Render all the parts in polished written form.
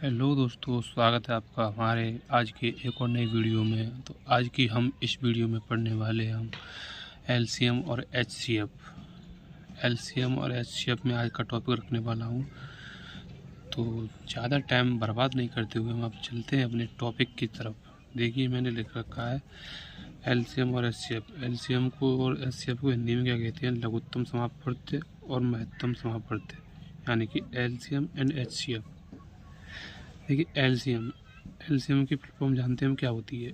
Hello दोस्तों, स्वागत है आपका हमारे आज के एक और नई वीडियो में। तो आज की हम इस वीडियो में पढ़ने वाले हम एलसीएम और एचसीएफ में आज का टॉपिक रखने वाला हूं। तो ज़्यादा टाइम बर्बाद नहीं करते हुए हम अब चलते हैं अपने टॉपिक की तरफ। देखिए, मैंने लिख रखा है एलसीएम और एचसीएफ। एलसीएम को और एचसीएफ को हिंदी में क्या कहते हैं? लघुत्तम समापवर्त्य और महत्तम समापवर्त्य, यानी कि एलसीएम एंड एचसीएफ। देखिए, एलसीएम की फुल फॉर्म जानते हैं क्या होती है?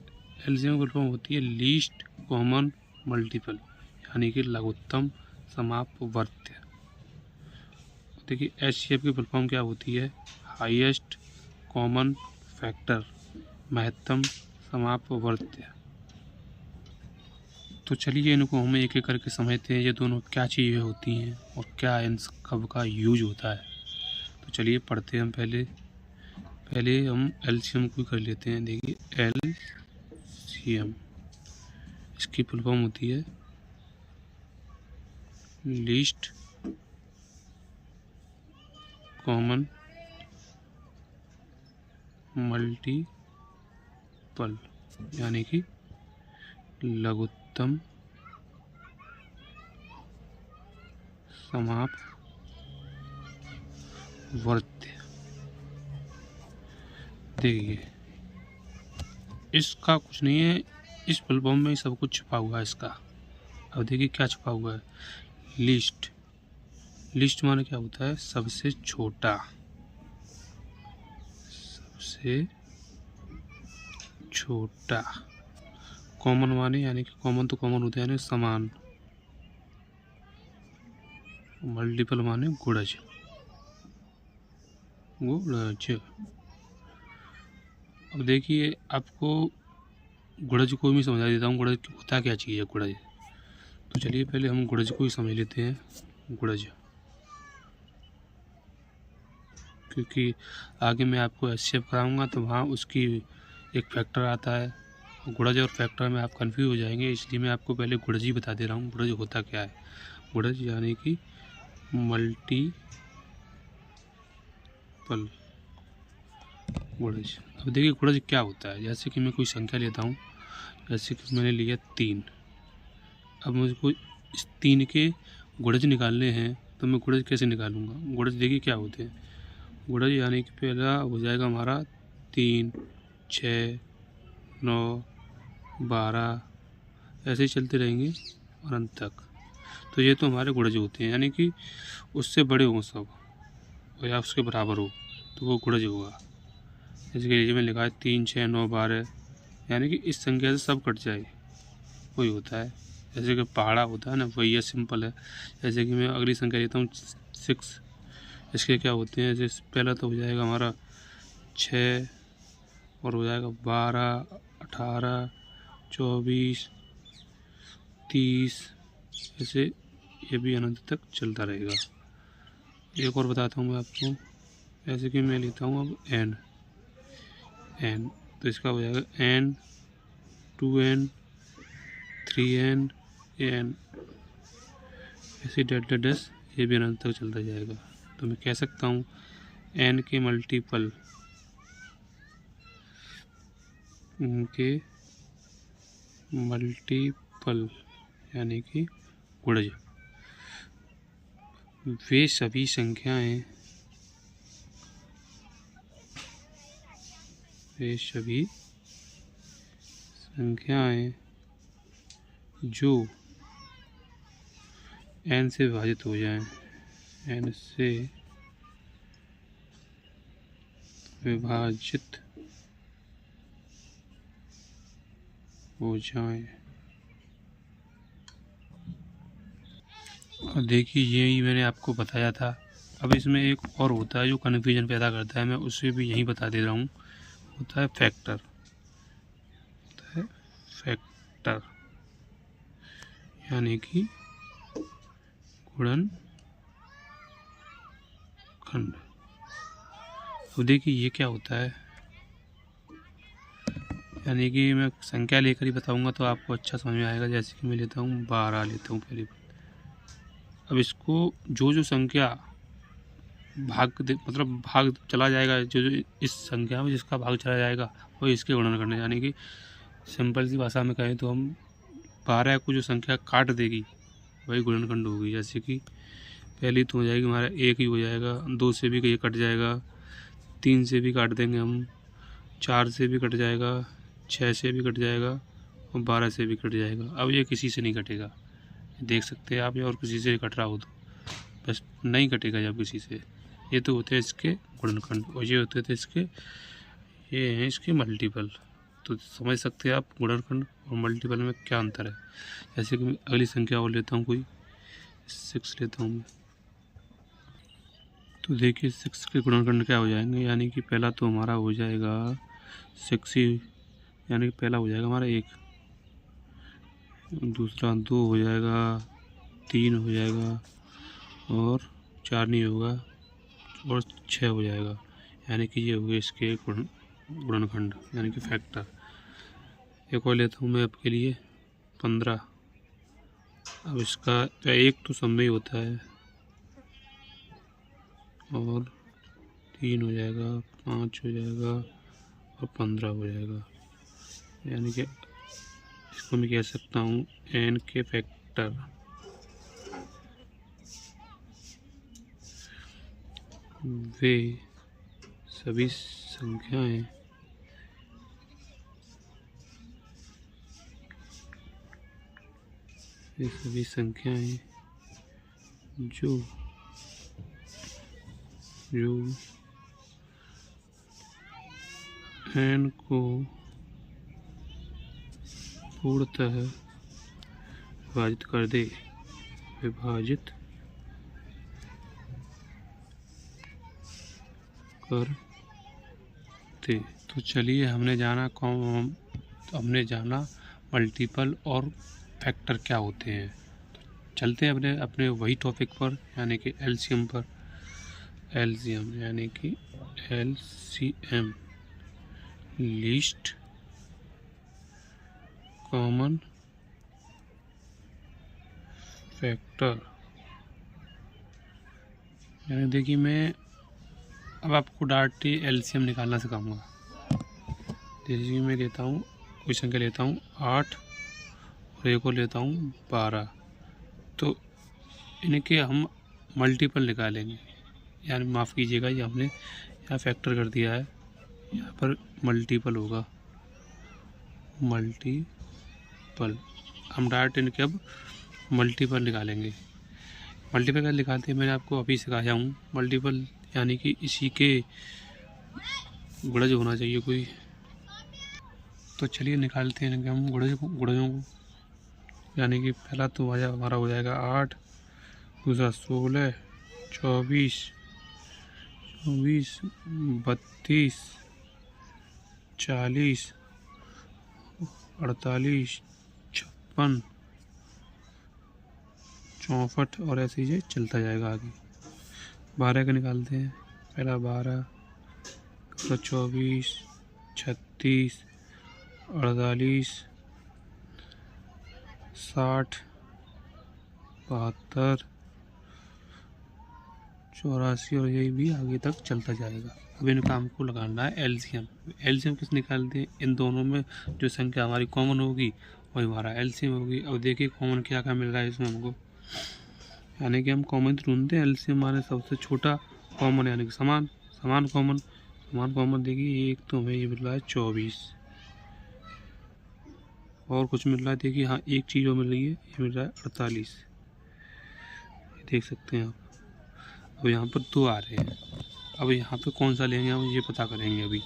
एलसीएम की फुल फॉर्म होती है लीस्ट कॉमन मल्टीपल, यानी कि लघुत्तम समापवर्त्य। देखिए, एचसीएफ की फुल फॉर्म क्या होती है? हाईएस्ट कॉमन फैक्टर, महत्तम समापवर्त्य। तो चलिए इनको हम एक एक करके समझते हैं, ये दोनों क्या चीज़ें होती हैं और क्या इन कब का यूज होता है। तो चलिए पढ़ते हैं। हम पहले हम एलसीएम को कर लेते हैं। देखिए, एलसीएम इसकी फुल फॉर्म होती है लीस्ट कॉमन मल्टीपल, यानी कि लघुत्तम समापवर्त्य। देखिए, इसका कुछ नहीं है, इस फुल फॉर्म में ही सब कुछ छुपा हुआ है इसका। अब देखिए क्या छुपा हुआ है। लिस्ट माने क्या होता है? सबसे छोटा, सबसे छोटा। कॉमन माने, यानी कि कॉमन तो कॉमन होता है, यानी समान। मल्टीपल माने गुणज। अब देखिए, आपको गुणज को भी समझा देता हूँ। गुणज होता क्या चीज़ है गुणज? तो चलिए पहले हम गुणज को ही समझ लेते हैं। गुणज, क्योंकि आगे मैं आपको एचसीएफ कराऊंगा तो वहाँ उसकी एक फैक्टर आता है। गुणज और फैक्टर में आप कंफ्यूज हो जाएंगे, इसलिए मैं आपको पहले गुणज ही बता दे रहा हूँ। गुणज होता क्या है? गुणज यानी कि मल्टीपल गुणज। अब देखिए गुणज क्या होता है। जैसे कि मैं कोई संख्या लेता हूँ, जैसे कि मैंने लिया 3। अब मुझको इस 3 के गुणज निकालने हैं, तो मैं गुणज कैसे निकालूंगा? गुणज देखिए क्या होते हैं। गुणज यानी कि पहला हो जाएगा हमारा 3, 6, 9, 12, ऐसे ही चलते रहेंगे और अंत तक। तो ये तो हमारे गुणज होते हैं, यानी कि उससे बड़े हों सब या उसके बराबर हो तो वो गुणज होगा। जैसे कि ये में लिखा है 3, 6, 9, 12, यानी कि इस संख्या से सब कट जाए, वही होता है। जैसे कि पहाड़ा होता है ना, वही है, सिंपल है। जैसे कि मैं अगली संख्या लेता हूँ 6। इसके क्या होते हैं? जैसे पहला तो हो जाएगा हमारा 6 और हो जाएगा 12, 18, 24, 30, ऐसे ये भी अनंत तक चलता रहेगा। एक और बताता हूँ मैं आपको। जैसे कि मैं लेता हूँ अब n, तो इसका हो जाएगा n, 2n, 3n, n, ऐसे डैश ये भी अनंत तक चलता जाएगा। तो मैं कह सकता हूँ n के मल्टीपल यानी कि गुणज, वे सभी संख्याएं जो n से विभाजित हो जाएं, n से विभाजित हो जाएं। और देखिए, यही मैंने आपको बताया था। अब इसमें एक और होता है जो कन्फ्यूजन पैदा करता है, मैं उसे भी यहीं बता दे रहा हूँ। होता है फैक्टर, यानी कि गुणनखंड। तो देखिए ये क्या होता है, यानी कि मैं संख्या लेकर ही बताऊंगा तो आपको अच्छा समझ में आएगा। जैसे कि मैं लेता हूँ 12 लेता हूँ पहली बार। अब इसको जो संख्या मतलब भाग चला जाएगा, जो जो इस संख्या में जिसका भाग चला जाएगा वो इसके गुणनखंड है। यानी कि सिंपल सी भाषा में कहें तो हम 12 को जो संख्या काट देगी वही गुणनखंड होगी। जैसे कि पहली तो हो जाएगी हमारा 1 ही हो जाएगा, 2 से भी ये कट जाएगा, 3 से भी काट देंगे हम, 4 से भी कट जाएगा, 6 से भी कट जाएगा और 12 से भी कट जाएगा। अब ये किसी से नहीं कटेगा, देख सकते हैं आप, ये और किसी से कट रहा हो तो बस नहीं कटेगा जब किसी से। ये तो होते हैं इसके गुणनखंड और ये होते थे इसके, ये हैं इसके मल्टीपल। तो समझ सकते हैं आप गुणनखंड और मल्टीपल में क्या अंतर है। जैसे कि मैं अगली संख्या और लेता हूँ, कोई 6 लेता हूँ मैं। तो देखिए 6 के गुणनखंड क्या हो जाएंगे। यानी कि पहला तो हमारा हो जाएगा 6 ही, यानी कि पहला हो जाएगा हमारा 1, दूसरा 2 हो जाएगा, 3 हो जाएगा और 4 नहीं होगा और 6 हो जाएगा। यानी कि ये हो गए इसके गुणनखंड यानी कि फैक्टर। एक और लेता हूँ मैं आपके लिए 15। अब इसका 1 तो सब में ही होता है और 3 हो जाएगा, 5 हो जाएगा और 15 हो जाएगा। यानी कि इसको मैं कह सकता हूँ n के फैक्टर। वे सभी संख्याएं जो n को पूर्णतः विभाजित कर दे, विभाजित कर दे। तो चलिए हमने जाना मल्टीपल और फैक्टर क्या होते हैं। तो चलते हैं अपने वही टॉपिक पर, यानी कि एलसीएम पर। एलसीएम यानी कि एलसीएम, लीस्ट कॉमन फैक्टर। यानी देखिए मैं अब आपको डायरेक्ट एलसीएम निकालना सिखाऊंगा। जैसे कि मैं लेता हूँ, कोई संख्या लेता हूँ 8 और एक और लेता हूँ 12। तो इनके हम मल्टीपल निकालेंगे, यानी माफ़ कीजिएगा, ये हमने यहाँ फैक्टर कर दिया है, यहाँ पर मल्टीपल होगा, मल्टीपल। हम डायरेक्ट इनके अब मल्टीपल निकालेंगे। मल्टीपल का निकालते हैं, मैंने आपको अभी सिखाया हूँ। मल्टीपल यानी कि इसी के गुणज होना चाहिए कोई। तो चलिए निकालते हैं हम गुणजों को। यानी कि पहला तो हमारा हो जाएगा 8, दूसरा 16, 24, 32, 40, 48, 56, 64 और ऐसे ही चलता जाएगा आगे। 12 का निकालते हैं। पहला 12, दूसरा 24, 36, 48, 60, 72, 84 और यही भी आगे तक चलता जाएगा। अब इन काम को लगाना है एलसीएम। एलसीएम किस निकालते हैं? इन दोनों में जो संख्या हमारी कॉमन होगी वही हमारा एलसीएम होगी। अब देखिए कॉमन क्या क्या मिल रहा है इसमें हमको, यानी कि हम कॉमन ढूंढते हैं। एलसीएम माने सबसे छोटा कॉमन, यानी कि समान कॉमन। देखिए एक तो हमें ये मिल रहा है 24 और कुछ मिल रहा है। देखिए हाँ एक चीज़ और मिल रही है, ये मिल रहा है 48, देख सकते हैं आप। अब यहाँ पर 2 आ रहे हैं। अब यहाँ पे कौन सा लेंगे हम ये पता करेंगे। अभी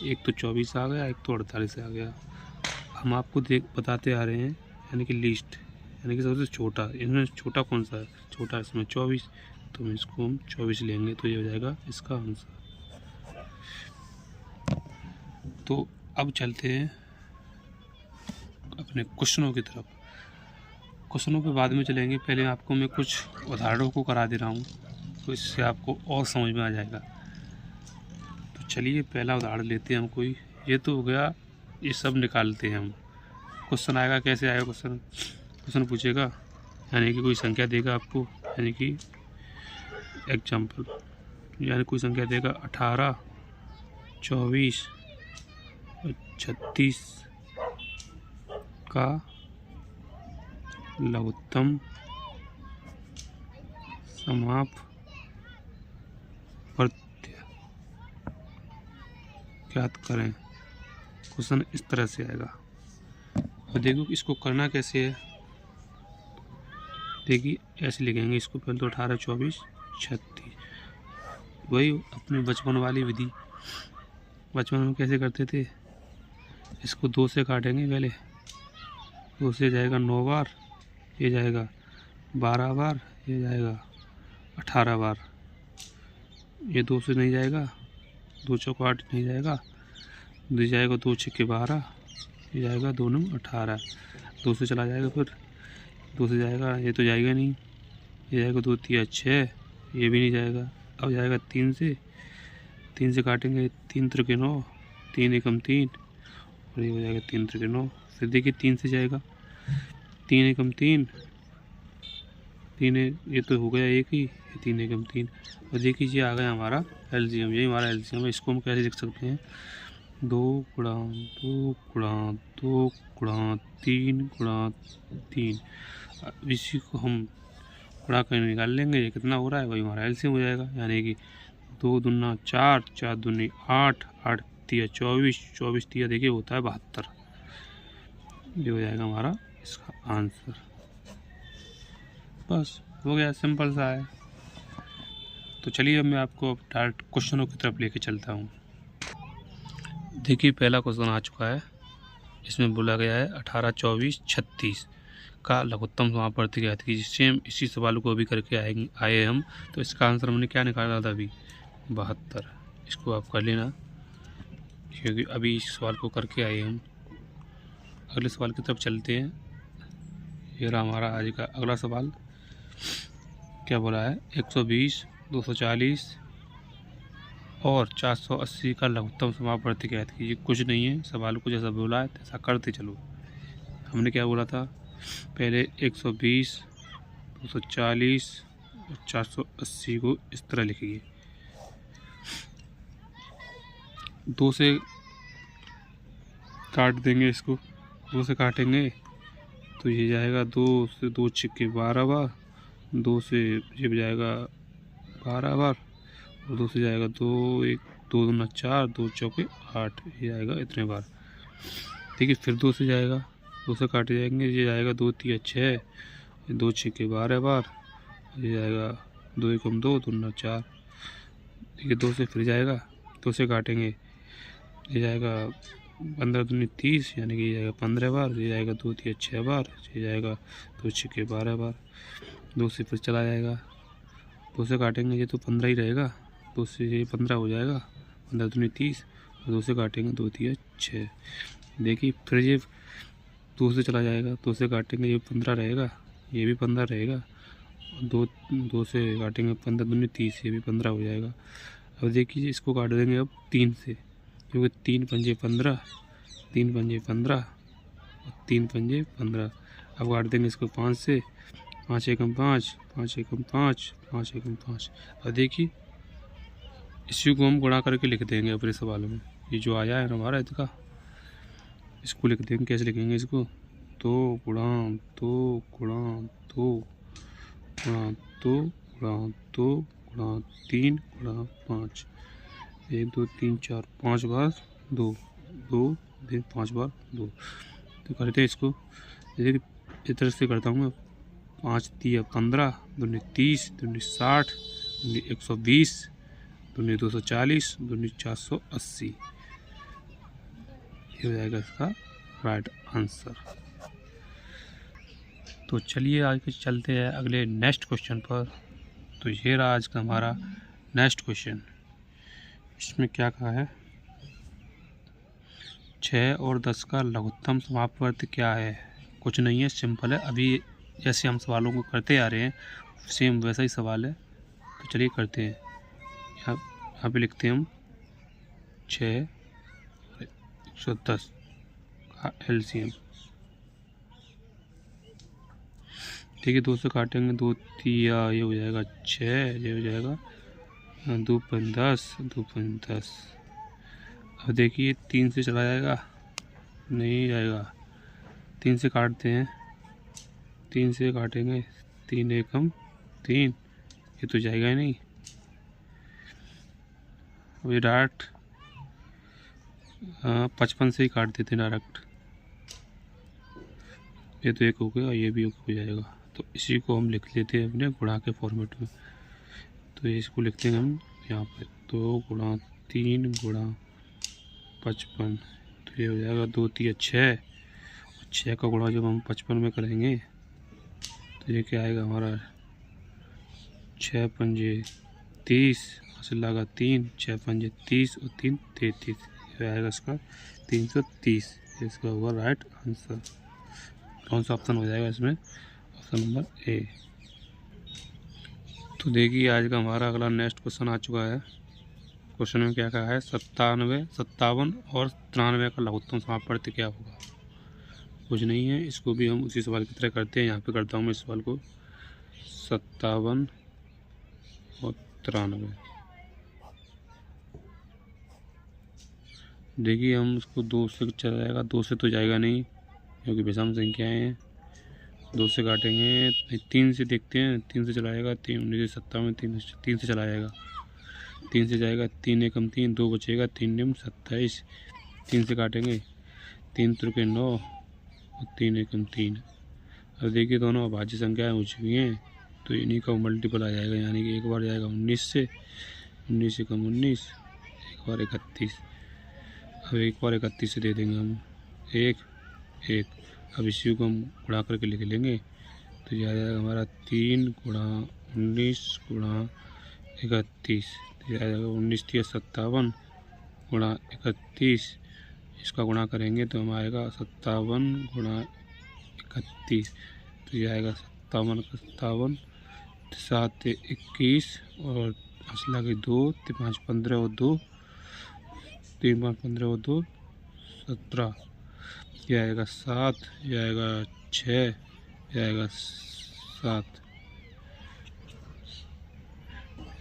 एक तो 24 आ गया, एक तो 48 आ गया। हम आपको बताते आ रहे हैं, यानी कि लिस्ट, यानी कि सबसे छोटा। इनमें छोटा कौन सा है? छोटा इसमें 24, तो इसको हम 24 लेंगे, तो ये हो जाएगा इसका आंसर। तो अब चलते हैं अपने क्वेश्चनों की तरफ। क्वेश्चनों पे बाद में चलेंगे, पहले आपको मैं कुछ उदाहरणों को करा दे रहा हूँ, तो इससे आपको और समझ में आ जाएगा। तो चलिए पहला उदाहरण लेते हैं हम कोई। ये तो हो गया, ये सब निकालते हैं हम। क्वेश्चन आएगा, कैसे आएगा क्वेश्चन पूछेगा, यानी कि कोई संख्या देगा आपको, यानी कि एग्जाम्पल यानी कोई संख्या देगा 18, 24 और 36 का लघुत्तम समापवर्त्य ज्ञात करें। क्वेश्चन इस तरह से आएगा। और देखो इसको करना कैसे है। देखिए ऐसे लिखेंगे इसको, पहले तो 18, 24, 36, वही अपनी बचपन वाली विधि। बचपन में कैसे करते थे, इसको 2 से काटेंगे पहले, 2 से जाएगा 9 बार, ये जाएगा 12 बार, ये जाएगा 18 बार। ये 2 से नहीं जाएगा, 2 चौको 8 नहीं जाएगा, 2 जाएगा 2 छक्के 12, ये जाएगा 2 नंग 18, 2 से चला जाएगा, फिर 2 से जाएगा, ये तो जाएगा नहीं, ये जाएगा 2 तिया 6, ये भी नहीं जाएगा। अब जाएगा 3 से, 3 से काटेंगे, 3 त्रिके 9, 3 एकम 3, और ये हो जाएगा 3 त्रिके 9। फिर देखिए 3 से जाएगा, 3 एकम 3, 3 ये तो हो गया एक ही, 3 एकम 3। और देखिए ये आ गया हमारा एलसीएम, यही हमारा एलसीएम है। इसको हम कैसे लिख सकते हैं, 2 गुणा 2 गुणा 2 गुणा 3 गुणा 3। इसी को हम गुणा कर निकाल लेंगे, ये कितना हो रहा है, वही हमारा एलसीएम हो जाएगा। यानी कि 2 दूना 4, 4 दूनी 8, 8 तिया 24, 24 तिया देखिए होता है 72। ये हो जाएगा हमारा इसका आंसर। बस हो गया, सिंपल सा है। तो चलिए अब मैं आपको डायरेक्ट क्वेश्चनों की तरफ लेके चलता हूँ। देखिए पहला क्वेश्चन आ चुका है, इसमें बोला गया है 18, 24, 36 का लघुत्तम समापवर्ती ज्ञात कीजिए। सेम इसी सवाल को अभी करके आए हम। तो इसका आंसर हमने क्या निकाला था अभी, 72। इसको आप कर लेना, क्योंकि अभी इस सवाल को करके आए हम। अगले सवाल की तरफ चलते हैं। ये रहा हमारा आज का अगला सवाल। क्या बोला है, 120, 240 और 480 का लघुत्तम समापवर्ती ज्ञात कीजिए। कुछ नहीं है, सवाल को जैसा बोला है तैसा करते चलो। हमने क्या बोला था, पहले 120, 240 और 480 को इस तरह लिखिए। 2 से काट देंगे, इसको 2 से काटेंगे तो ये जाएगा 2 से 2 छक्के 12 बार, 2 से ये जाएगा 12 बार, और 2 से जाएगा 2 1 2 दूना 4, 2 चौके 8, ये आएगा इतने बार। ठीक है, फिर 2 से जाएगा, 2 से काटे जाएंगे, ये जाएगा 2 तिया 6, 2 छक्के 12 बार, ये जाएगा 2 एकम 2 दूना 4। ठीक है, 2 से फिर जाएगा, 2 से काटेंगे, ये जाएगा 15 दूनी 30, यानी कि ये जाएगा 15 बार, ये जाएगा 2 तिया 6 बार, ये जाएगा 2 छक्के 12 बार। 2 से फिर चला जाएगा, 2 से काटेंगे, ये तो 15 ही रहेगा, 2 से ये 15 हो जाएगा, 15 दूनी 30, और 2 से काटेंगे 2 तिया 6। देखिए फिर ये 2 से चला जाएगा, 2 से काटेंगे, ये 15 रहेगा, ये भी 15 रहेगा, और 2 से काटेंगे 15 दूनी 30, ये भी 15 हो जाएगा। अब देखिए इसको काट देंगे अब 3 से, क्योंकि 3 पंजे 15, 3 पंजे 15 और 3 पंजे 15। अब काट देंगे इसको 5 से, 5 एकम 5, 5 एकम 5, 5 एकम 5। और देखिए इसी को हम गुणा करके लिख देंगे अपने सवाल में। ये जो आया है ना हमारा इसका, इसको लिख देंगे। कैसे लिखेंगे इसको, 2 गुणा 2 गुणा 2 गुणा 2 गुणा 2 गुणा 3 गुणा 5, 1 2 3 4 5 बार 2 2 5 बार 2। तो करते हैं इसको, जैसे कि इस तरह से करता हूँ मैं। 5 तिया 15, दूनी 30, दूनी 60, दूनी 120, दूनी 240, दूनी 480। ये हो जाएगा इसका राइट आंसर। तो चलिए आगे चलते हैं अगले नेक्स्ट क्वेश्चन पर। तो ये रहा आज का हमारा नेक्स्ट क्वेश्चन। इसमें क्या कहा है, 6 और 10 का लघुत्तम समापवर्ती क्या है। कुछ नहीं है, सिंपल है। अभी जैसे हम सवालों को करते आ रहे हैं सेम वैसा ही सवाल है। तो चलिए करते हैं। यहाँ पे लिखते हैं हम 6 110 का एलसीएम। ठीक है, 2 से काटेंगे, 2 तिया ये हो जाएगा 6, ये हो जाएगा 2 पंच 10, 2 पंच 10। अब देखिए 3 से चला जाएगा, नहीं जाएगा। 3 से काटते हैं, 3 से काटेंगे, 3 एकम 3, ये तो जाएगा ही नहीं। अभी डायरेक्ट 55 से ही काट देते हैं डायरेक्ट। ये तो 1 हो गया, ये भी 1 हो जाएगा। तो इसी को हम लिख लेते हैं अपने गुणा के फॉर्मेट में। तो इसको लिखते हैं हम यहाँ पे 2 गुणा 3 गुणा 55। तो ये हो जाएगा 2 3 6। 6 का गुणा जब हम 55 में करेंगे तो ये क्या आएगा हमारा 6 पंजे 30, हासिल लगा 3, 6 पंजे 30 और 3 33। ये आएगा इसका 330। इसका होगा राइट आंसर। कौन सा ऑप्शन हो जाएगा इसमें? Option number A. तो देखिए आज का हमारा अगला नेक्स्ट क्वेश्चन आ चुका है। क्वेश्चन में क्या कहा है? 97, 57 और 93 का लघुत्तम समापवर्ती क्या होगा? कुछ नहीं है, इसको भी हम उसी सवाल की तरह करते हैं। यहाँ पे करता हूँ मैं इस सवाल को 57 और 93। देखिए हम उसको 2 से चला जाएगा, 2 से तो जाएगा नहीं क्योंकि विषम संख्याएँ हैं। 2 से काटेंगे, 3 से देखते हैं, 3 से चलाएगा, 3 1957, 3 से चला जाएगा, 3 से जाएगा, 3 एकम 3, 2 बचेगा, 3 निम 27। 3 से काटेंगे, 3 त्रिके 9 और 3 एकम 3। अब देखिए दोनों अभाज्य संख्याएं हो चुकी हैं तो इन्हीं का मल्टीपल आ जाएगा, यानी कि एक बार जाएगा 19 से, 19 एकम 19, एक बार 31। अब एक बार 31 से दे देंगे हम 1 1। अब इसी को हम गुणा करके लिख लेंगे तो यह आ जाएगा हमारा 3 गुणा 19 गुणा 31। तो यह आ जाएगा 19 3 57 गुणा 31। इसका गुणा करेंगे तो हम आएगा 57 गुणा 31। तो यह आएगा 57 57, 7 21 और असला के 2, 5 15 और 2, 3 5 15 और 2 17। यह आएगा 7, यह आएगा 6, यह आएगा 7,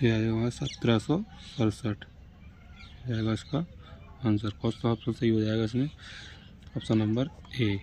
यह आएगा 1767। यह आएगा इसका आंसर। कौन सा ऑप्शन सही हो जाएगा इसमें? Option number A.